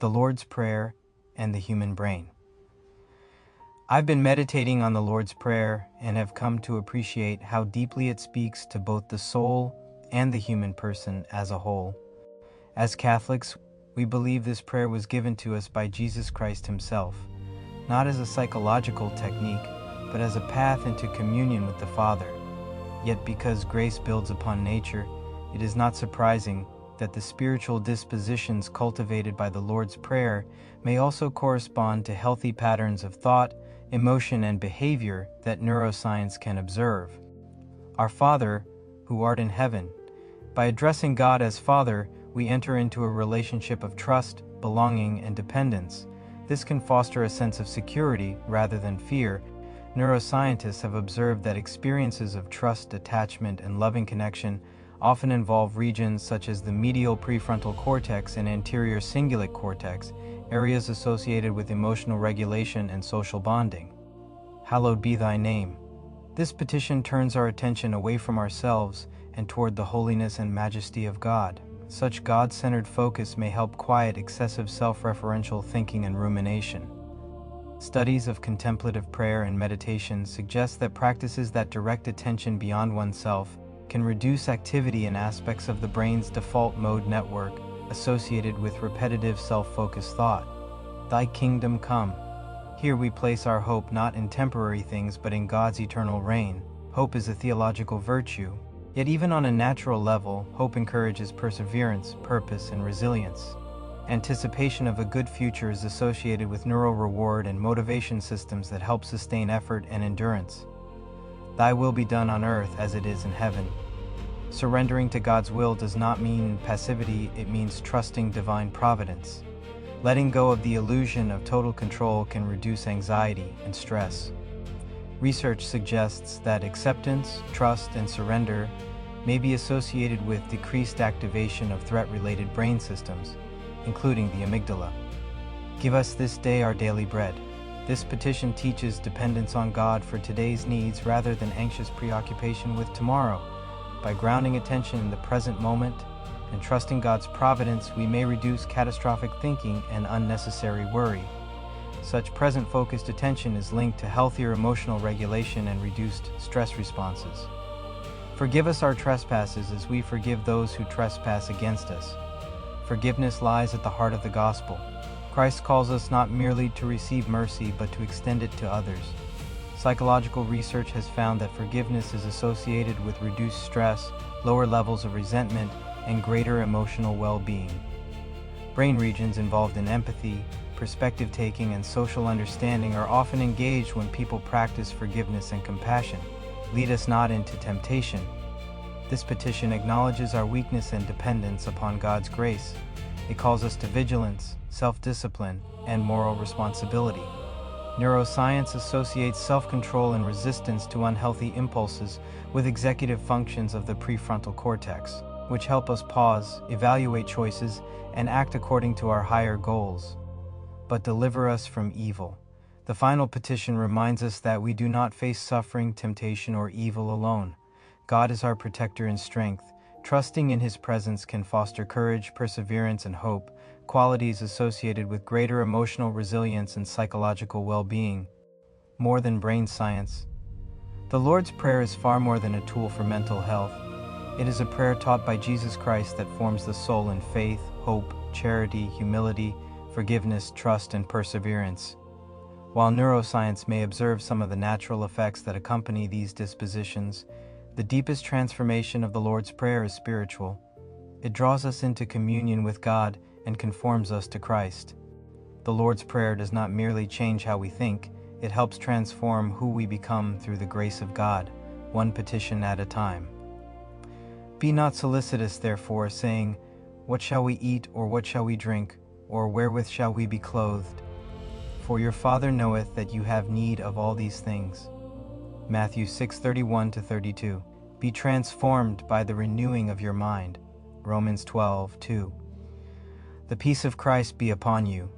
the Lord's Prayer, and the human brain. I've been meditating on the Lord's Prayer and have come to appreciate how deeply it speaks to both the soul and the human person as a whole. As Catholics, we believe this prayer was given to us by Jesus Christ himself, not as a psychological technique, but as a path into communion with the Father. Yet because grace builds upon nature, it is not surprising that the spiritual dispositions cultivated by the Lord's Prayer may also correspond to healthy patterns of thought, emotion, and behavior that neuroscience can observe. Our Father, who art in heaven. By addressing God as Father, we enter into a relationship of trust, belonging, and dependence. This can foster a sense of security rather than fear. Neuroscientists have observed that experiences of trust, attachment, and loving connection often involve regions such as the medial prefrontal cortex and anterior cingulate cortex, areas associated with emotional regulation and social bonding. Hallowed be thy name. This petition turns our attention away from ourselves and toward the holiness and majesty of God. Such God-centered focus may help quiet excessive self-referential thinking and rumination. Studies of contemplative prayer and meditation suggest that practices that direct attention beyond oneself can reduce activity in aspects of the brain's default mode network associated with repetitive self-focused thought. Thy kingdom come. Here we place our hope not in temporary things but in God's eternal reign. Hope is a theological virtue, yet even on a natural level, hope encourages perseverance, purpose, and resilience. Anticipation of a good future is associated with neural reward and motivation systems that help sustain effort and endurance. Thy will be done on earth as it is in heaven. Surrendering to God's will does not mean passivity, it means trusting divine providence. Letting go of the illusion of total control can reduce anxiety and stress. Research suggests that acceptance, trust, and surrender may be associated with decreased activation of threat-related brain systems, including the amygdala. Give us this day our daily bread. This petition teaches dependence on God for today's needs rather than anxious preoccupation with tomorrow. By grounding attention in the present moment and trusting God's providence, we may reduce catastrophic thinking and unnecessary worry. Such present-focused attention is linked to healthier emotional regulation and reduced stress responses. Forgive us our trespasses as we forgive those who trespass against us. Forgiveness lies at the heart of the gospel. Christ calls us not merely to receive mercy but to extend it to others. Psychological research has found that forgiveness is associated with reduced stress, lower levels of resentment, and greater emotional well-being. Brain regions involved in empathy, perspective taking, and social understanding are often engaged when people practice forgiveness and compassion. Lead us not into temptation. This petition acknowledges our weakness and dependence upon God's grace. It calls us to vigilance, self-discipline, and moral responsibility. Neuroscience associates self-control and resistance to unhealthy impulses with executive functions of the prefrontal cortex, which help us pause, evaluate choices, and act according to our higher goals. But deliver us from evil. The final petition reminds us that we do not face suffering, temptation, or evil alone. God is our protector and strength. Trusting in His presence can foster courage, perseverance, and hope, qualities associated with greater emotional resilience and psychological well-being. More than brain science. The Lord's Prayer is far more than a tool for mental health. It is a prayer taught by Jesus Christ that forms the soul in faith, hope, charity, humility, forgiveness, trust, and perseverance. While neuroscience may observe some of the natural effects that accompany these dispositions, the deepest transformation of the Lord's Prayer is spiritual. It draws us into communion with God and conforms us to Christ. The Lord's Prayer does not merely change how we think, it helps transform who we become through the grace of God, one petition at a time. Be not solicitous, therefore, saying, What shall we eat, or what shall we drink, or wherewith shall we be clothed? For your Father knoweth that you have need of all these things. Matthew 6:31-32. Be transformed by the renewing of your mind. Romans 12:2. The peace of Christ be upon you.